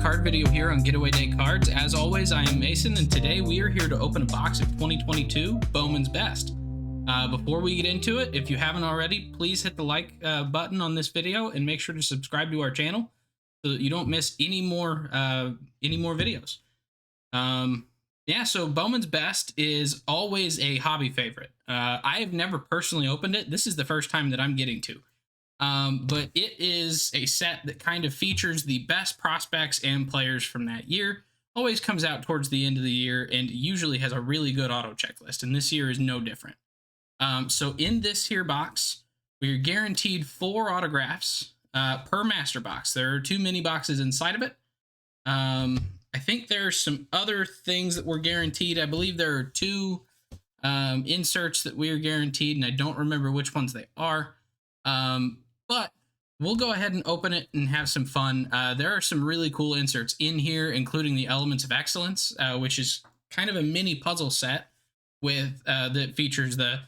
card video here on Getaway Day Cards. As always, I am Mason, and today we are here to open a box of 2022 Bowman's Best. Before we get into it, if you haven't already, please hit the like button on this video and make sure to subscribe to our channel so that you don't miss any more videos. Yeah, so Bowman's Best is always a hobby favorite. I have never personally opened it. This is the first time that I'm getting to. But it is a set that kind of features the best prospects and players from that year. Always comes out towards the end of the year and usually has a really good auto checklist, and this year is no different. So in this here box, we're guaranteed 4 autographs per master box. There are 2 mini boxes inside of it. I think there's some other things that we're guaranteed. I believe there are 2 inserts that we are guaranteed, and I don't remember which ones they are. But we'll go ahead and open it and have some fun. There are some really cool inserts in here, including the Elements of Excellence, which is kind of a mini puzzle set with that features the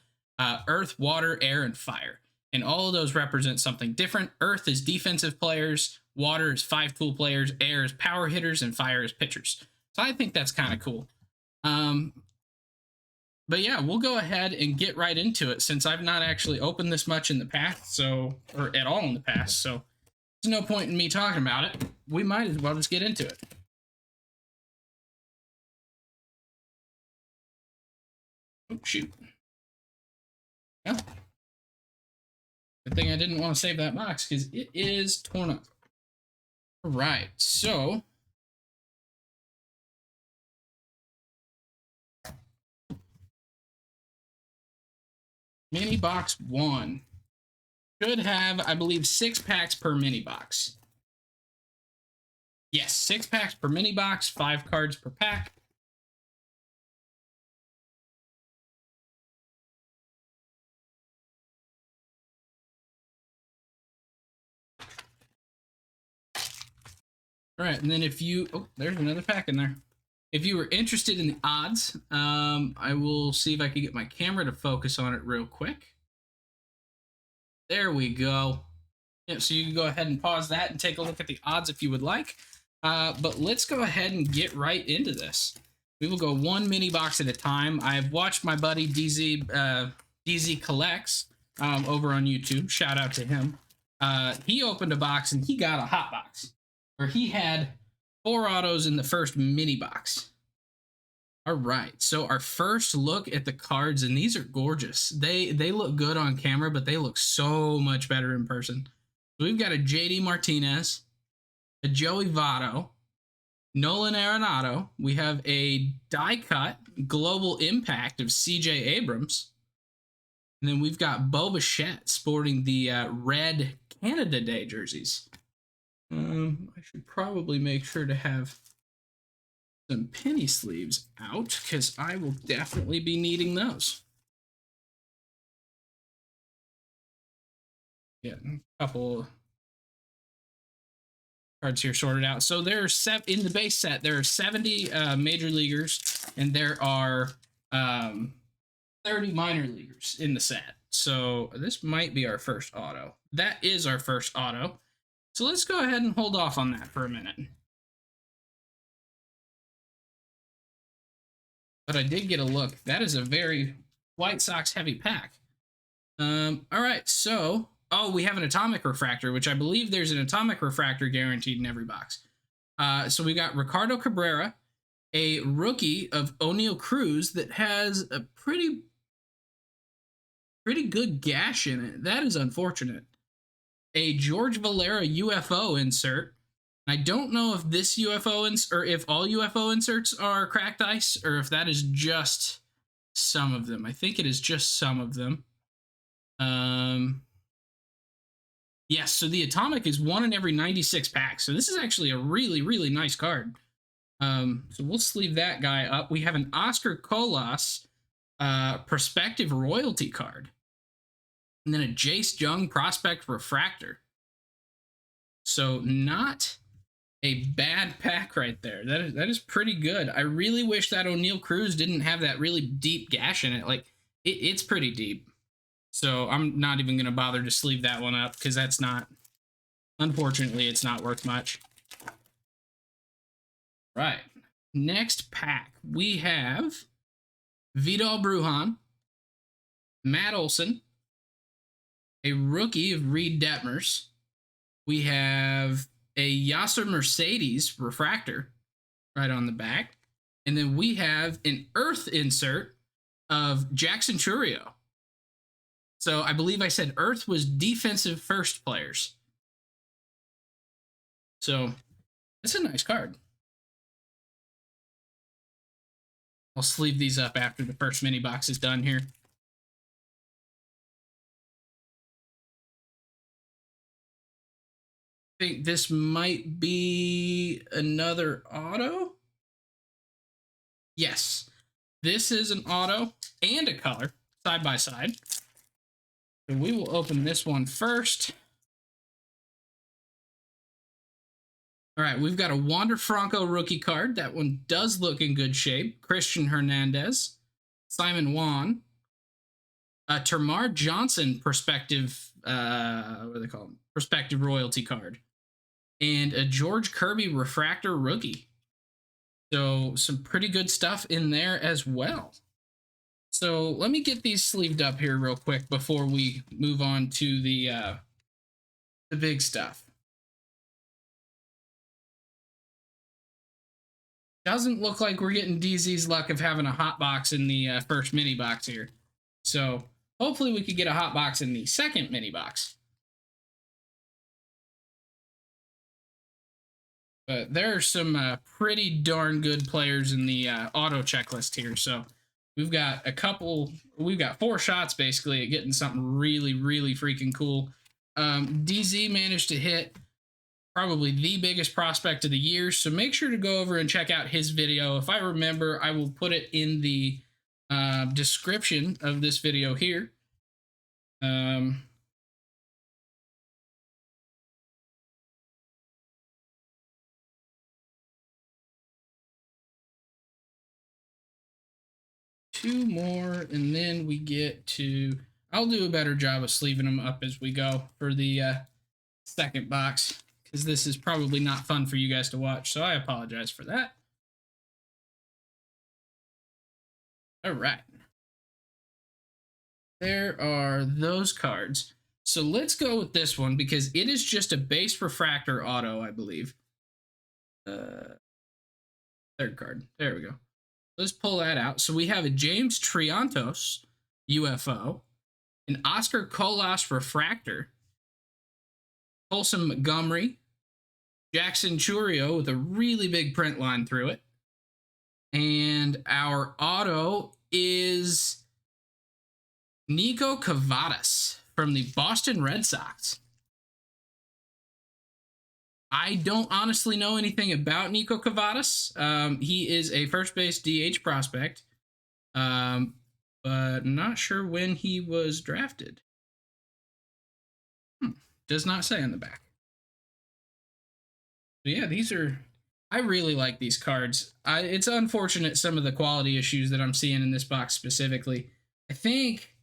Earth, Water, Air, and Fire. And all of those represent something different. Earth is defensive players, Water is 5-tool players, Air is power hitters, and Fire is pitchers. So I think that's kind of cool. But yeah, we'll go ahead and get right into it since I've not actually opened this much in the past, or at all in the past, so there's no point in me talking about it. We might as well just get into it. Oh, shoot. Yeah. Good thing I didn't want to save that box because it is torn up. All right, so mini box 1 should have, I believe, 6 packs per mini box. Yes, 6 packs per mini box, 5 cards per pack. All right, and then if you, oh, there's another pack in there. If you were interested in the odds, I will see if I can get my camera to focus on it real quick. There we go. Yep, so you can go ahead and pause that and take a look at the odds if you would like. But let's go ahead and get right into this. We will go 1 mini box at a time. I've watched my buddy DZ Collects over on YouTube. Shout out to him. He opened a box and he got a hot box where he had 4 autos in the first mini box. All right, so our first look at the cards, and these are gorgeous. They look good on camera, but they look so much better in person. So we've got a JD Martinez, a Joey Votto, Nolan Arenado. We have a die cut global impact of CJ Abrams. And then we've got Bo Bichette sporting the red Canada Day jerseys. I should probably make sure to have some penny sleeves out because I will definitely be needing those. Yeah, a couple cards here sorted out. So there are in the base set, there are 70 major leaguers and there are 30 minor leaguers in the set. So this might be our first auto. That is our first auto. So let's go ahead and hold off on that for a minute. But I did get a look. That is a very White Sox heavy pack. All right, so, oh, we have an atomic refractor, which I believe there's an atomic refractor guaranteed in every box. So we got Ricardo Cabrera, a rookie of O'Neill Cruz that has a pretty good gash in it. That is unfortunate. A George Valera UFO insert. I don't know if this UFO or if all UFO inserts are cracked ice or if that is just some of them. I think it is just some of them. Yes, so the atomic is 1 in every 96 packs. So this is actually a really, really nice card. So we'll sleeve that guy up. We have an Oscar Colas prospective royalty card. And then a Jace Jung prospect refractor. So not a bad pack right there. That is pretty good. I really wish that O'Neill Cruz didn't have that really deep gash in it. Like, it's pretty deep. So I'm not even going to bother to sleeve that one up because that's not, unfortunately, it's not worth much. Right. Next pack, we have Vidal Brujan, Matt Olson, a rookie of Reed Detmers. We have a Yasser Mercedes refractor right on the back. And then we have an Earth insert of Jackson Churio. So I believe I said Earth was defensive first players. So it's a nice card. I'll sleeve these up after the first mini box is done here. I think this might be another auto. Yes, this is an auto and a color side by side. So we will open this one first. All right, we've got a Wander Franco rookie card. That one does look in good shape. Christian Hernandez, Simon Juan, a Termar Johnson perspective, what do they call them? Perspective royalty card, and a George Kirby refractor rookie. So some pretty good stuff in there as well. So let me get these sleeved up here real quick before we move on to the big stuff. Doesn't look like we're getting DZ's luck of having a hot box in the first mini box here. So hopefully we could get a hot box in the second mini box. But there are some pretty darn good players in the auto checklist here. So we've got we've got 4 shots basically at getting something really, really freaking cool. DZ managed to hit probably the biggest prospect of the year. So make sure to go over and check out his video. If I remember, I will put it in the description of this video here. Two more, and then we get to... I'll do a better job of sleeving them up as we go for the second box, because this is probably not fun for you guys to watch, so I apologize for that. All right. There are those cards. So let's go with this one, because it is just a base refractor auto, I believe. Third card. There we go. Let's pull that out. So we have a James Triantos UFO, an Oscar Colas refractor, Colson Montgomery, Jackson Churio with a really big print line through it. And our auto is Nico Kavadas from the Boston Red Sox. I don't honestly know anything about Nico Kavadas. He is a first base DH prospect, but not sure when he was drafted. Does not say on the back. But yeah, these are... I really like these cards. It's unfortunate some of the quality issues that I'm seeing in this box specifically. I think...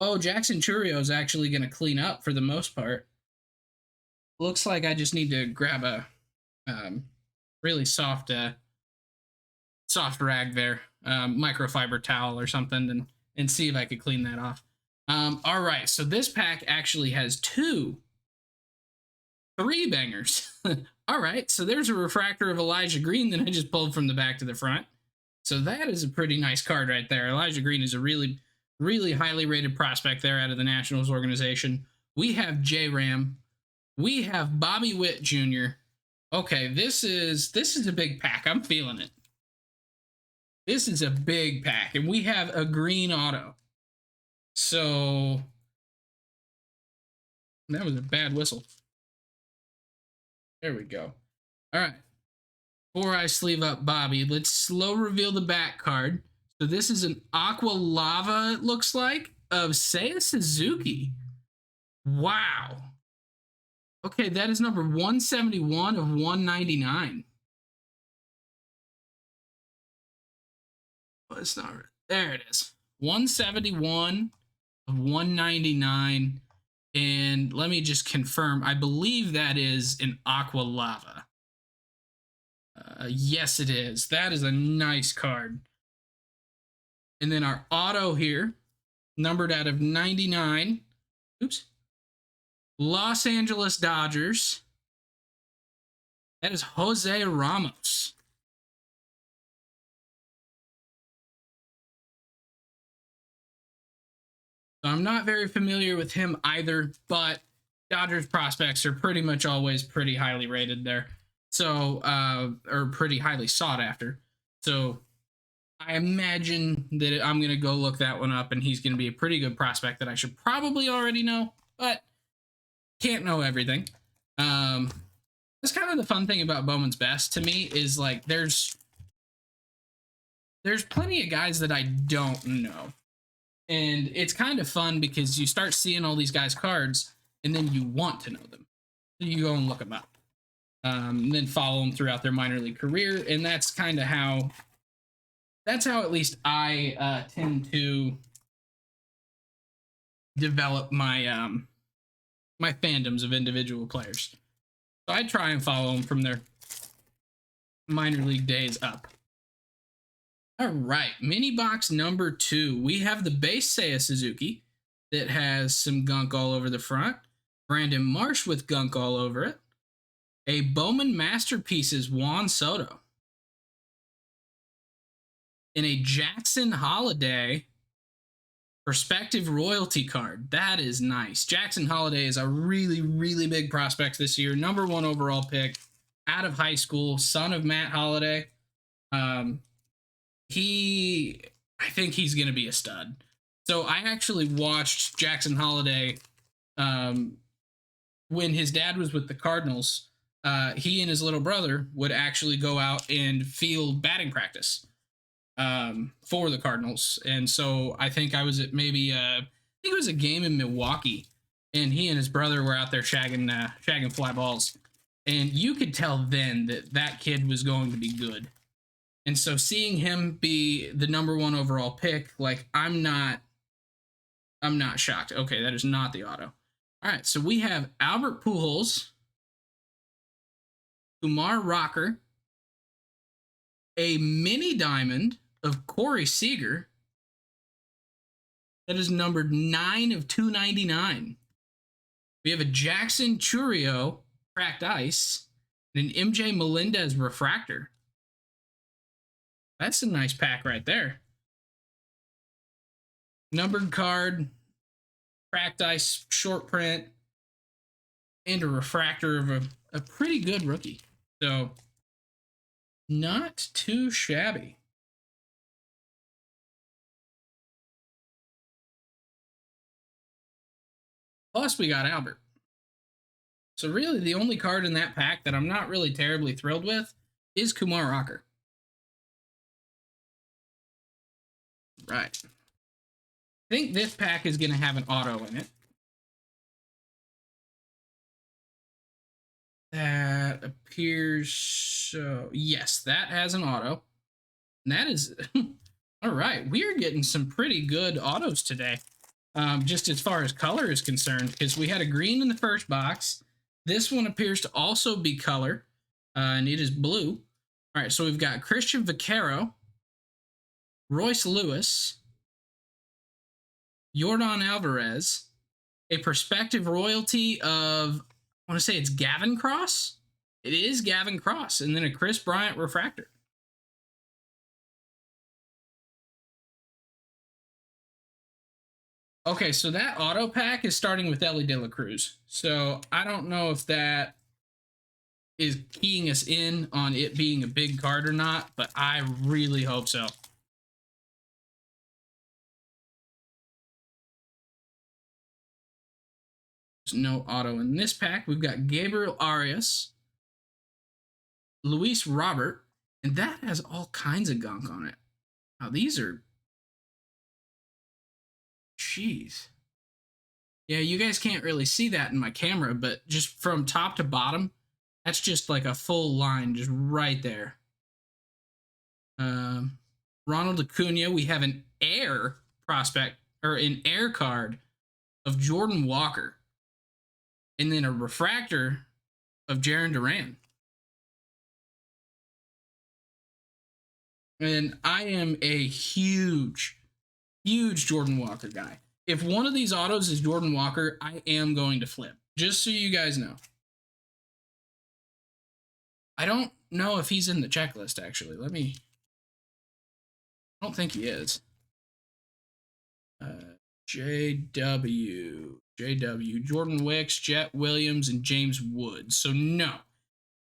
Oh, Jackson Churio is actually going to clean up for the most part. Looks like I just need to grab a really soft rag there, microfiber towel or something, and see if I could clean that off. All right, so this pack actually has 3 bangers. All right, so there's a refractor of Elijah Green that I just pulled from the back to the front. So that is a pretty nice card right there. Elijah Green is a really, really highly rated prospect there out of the Nationals organization. We have J-Ram. We have Bobby Witt Jr. Okay, this is a big pack. I'm feeling it. This is a big pack, and we have a green auto. So that was a bad whistle. There we go. All right. Before I sleeve up Bobby, let's slow reveal the back card. So this is an Aqua Lava, it looks like, of Seiya Suzuki. Wow. Okay, that is number 171 of 199. Oh, it's not... There it is. 171 of 199. And let me just confirm. I believe that is an Aqua Lava. Yes, it is. That is a nice card. And then our auto here, numbered out of 99. Oops. Los Angeles Dodgers. That is Jose Ramos. So I'm not very familiar with him either, but Dodgers prospects are pretty much always pretty highly rated there. So, or pretty highly sought after. So I imagine that I'm going to go look that one up, and he's going to be a pretty good prospect that I should probably already know, but can't know everything. That's kind of the fun thing about Bowman's Best to me is like there's plenty of guys that I don't know. And it's kind of fun because you start seeing all these guys' cards, and then you want to know them. So you go and look them up, and then follow them throughout their minor league career, and that's kind of how. That's how at least I tend to develop my my fandoms of individual players. So I try and follow them from their minor league days up. All right, mini box number 2. We have the base Seiya Suzuki that has some gunk all over the front. Brandon Marsh with gunk all over it. A Bowman Masterpieces Juan Soto. And a Jackson Holiday Perspective Royalty card. That is nice. Jackson Holiday is a really, really big prospect this year. Number 1 overall pick out of high school, son of Matt Holiday. I think he's going to be a stud. So I actually watched Jackson Holiday when his dad was with the Cardinals. He and his little brother would actually go out and field batting practice for the Cardinals. And so I think I was at maybe I think it was a game in Milwaukee, and he and his brother were out there shagging fly balls. And you could tell then that that kid was going to be good. And so seeing him be the number 1 overall pick, like I'm not shocked. Okay, that is not the auto. All right, so we have Albert Pujols, Kumar Rocker, a mini diamond of Corey Seager that is numbered 9 of 299. We have a Jackson Churio cracked ice and an MJ Melendez refractor. That's a nice pack right there. Numbered card, cracked ice short print, and a refractor of a pretty good rookie. So not too shabby. Plus, we got Albert. So really, the only card in that pack that I'm not really terribly thrilled with is Kumar Rocker. Right. I think this pack is going to have an auto in it. That appears so. Yes, that has an auto. And that is all right. We are getting some pretty good autos today, just as far as color is concerned, because we had a green in the first box. This one appears to also be color, and it is blue. All right, so we've got Christian Vaquero, Royce Lewis, Yordan Alvarez, a Perspective Royalty of, I want to say it's Gavin Cross. It is Gavin Cross, and then a Chris Bryant refractor. Okay, so that auto pack is starting with Ellie De La Cruz. So I don't know if that is keying us in on it being a big card or not, but I really hope so. There's no auto in this pack. We've got Gabriel Arias, Luis Robert, and that has all kinds of gunk on it. Now these are, jeez. Yeah, you guys can't really see that in my camera, but just from top to bottom, that's just like a full line just right there. Ronald Acuna, we have an air prospect, or an air card of Jordan Walker, and then a refractor of Jarren Duran. And I am a huge Jordan Walker guy. If one of these autos is Jordan Walker, I am going to flip. Just so you guys know. I don't know if he's in the checklist, actually. I don't think he is. JW, Jordan Wicks, Jet Williams, and James Woods. So no,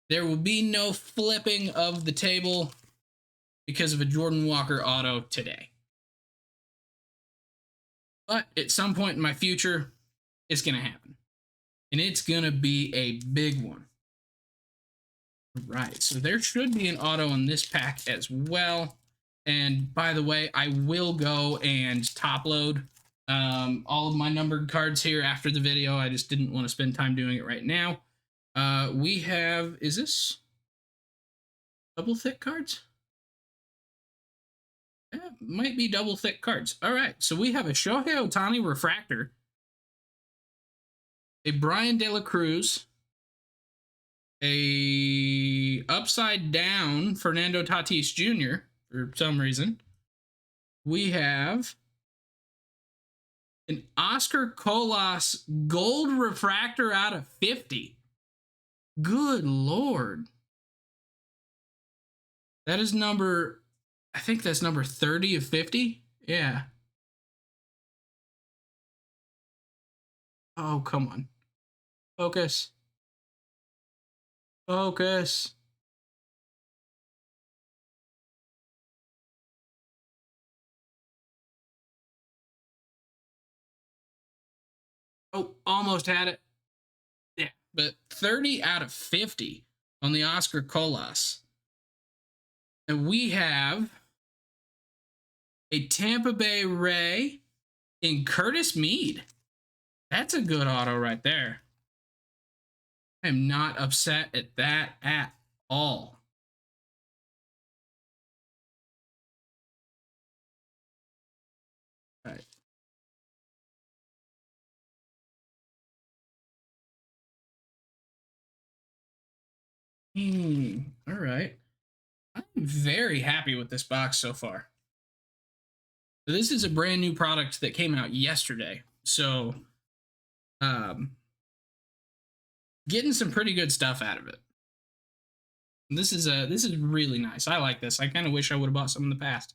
there will be no flipping of the table because of a Jordan Walker auto today. But at some point in my future, it's going to happen. And it's going to be a big one. Right, so there should be an auto on this pack as well. And by the way, I will go and top load all of my numbered cards here after the video. I just didn't want to spend time doing it right now. We have, is this double thick cards? Yeah, might be double thick cards. All right, so we have a Shohei Ohtani refractor, a Brian De La Cruz, a upside down Fernando Tatis Jr. for some reason. We have an Oscar Colas gold refractor out of 50. Good Lord. That is number, I think that's number 30 of 50. Yeah. Oh, come on. Focus. Focus. Oh, almost had it. Yeah, but 30 out of 50 on the Oscar Colas. And we have a Tampa Bay Ray in Curtis Mead. That's a good auto right there. I am not upset at that at all. All right. All right. I'm very happy with this box so far. So this is a brand new product that came out yesterday. So getting some pretty good stuff out of it. This is really nice. I like this. I kind of wish I would have bought some in the past.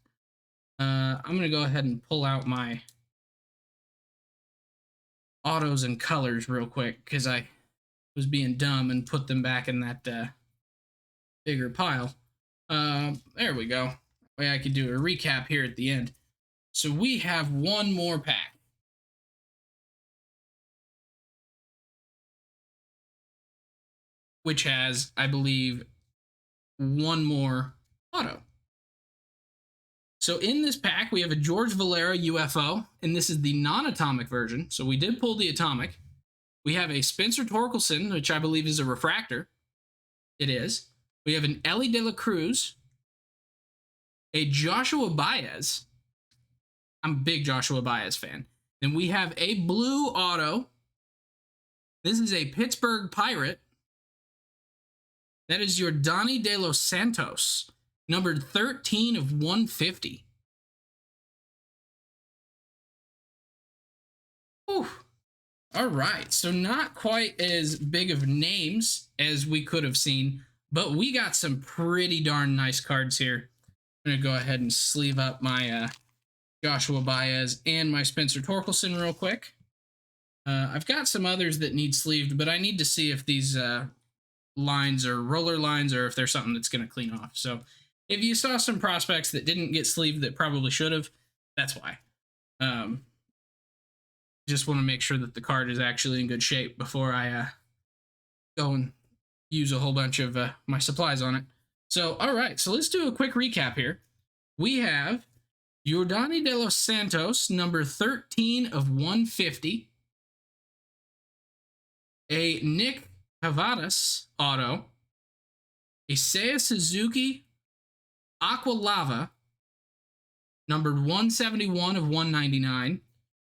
I'm gonna go ahead and pull out my autos and colors real quick because I was being dumb and put them back in that bigger pile. There we go. Way I could do a recap here at the end. So we have one more pack. Which has, I believe, one more auto. So in this pack, we have a George Valera UFO, and this is the non-atomic version. So we did pull the atomic. We have a Spencer Torkelson, which I believe is a refractor. It is. We have an Ellie De La Cruz, a Joshua Baez. I'm a big Joshua Baez fan. Then we have a blue auto. This is a Pittsburgh Pirate. That is your Donnie De Los Santos, numbered 13 of 150. Whew. All right, so not quite as big of names as we could have seen, but we got some pretty darn nice cards here. I'm going to go ahead and sleeve up my Joshua Baez and my Spencer Torkelson real quick. I've got some others that need sleeved, but I need to see if these lines are roller lines or if there's something that's going to clean off. So if you saw some prospects that didn't get sleeved that probably should have, that's why. Just want to make sure that the card is actually in good shape before I go and use a whole bunch of my supplies on it. So, all right, so let's do a quick recap here. We have Yordani De Los Santos, number 13 of 150. A Nick Cavadas auto. A Seiya Suzuki Aqua Lava, numbered 171 of 199.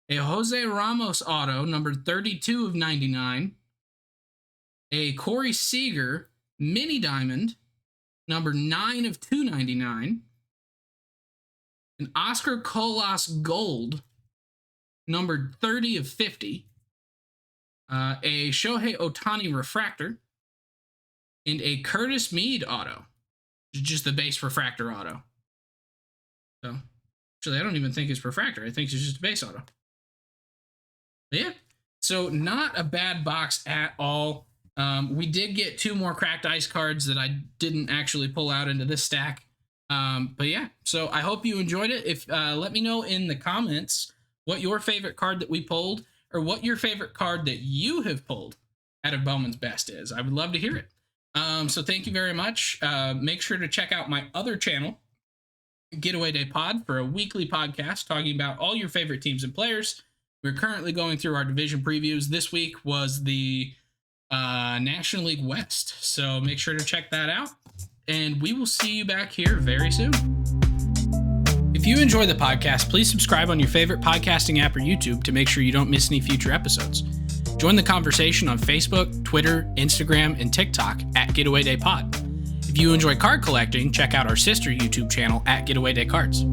A Jose Ramos auto, numbered 32 of 99. A Corey Seager Mini Diamond, number 9 of 299. an Oscar Colas Gold, numbered 30 of 50, a Shohei Ohtani Refractor, and a Curtis Mead auto, just the base refractor auto. So, actually, I don't even think it's refractor. I think it's just a base auto. But yeah, so not a bad box at all. We did get 2 more cracked ice cards that I didn't actually pull out into this stack. But yeah, so I hope you enjoyed it. If let me know in the comments what your favorite card that we pulled, or what your favorite card that you have pulled out of Bowman's Best is. I would love to hear it. So thank you very much. Make sure to check out my other channel, Getaway Day Pod, for a weekly podcast talking about all your favorite teams and players. We're currently going through our division previews. This week was the National League West, so make sure to check that out, and we will see you back here very soon. If you enjoy the podcast, please subscribe on your favorite podcasting app or YouTube to make sure you don't miss any future episodes. Join the conversation on Facebook, Twitter, Instagram, and TikTok at Getaway Day Pod. If you enjoy card collecting, check out our sister YouTube channel at Getaway Day Cards.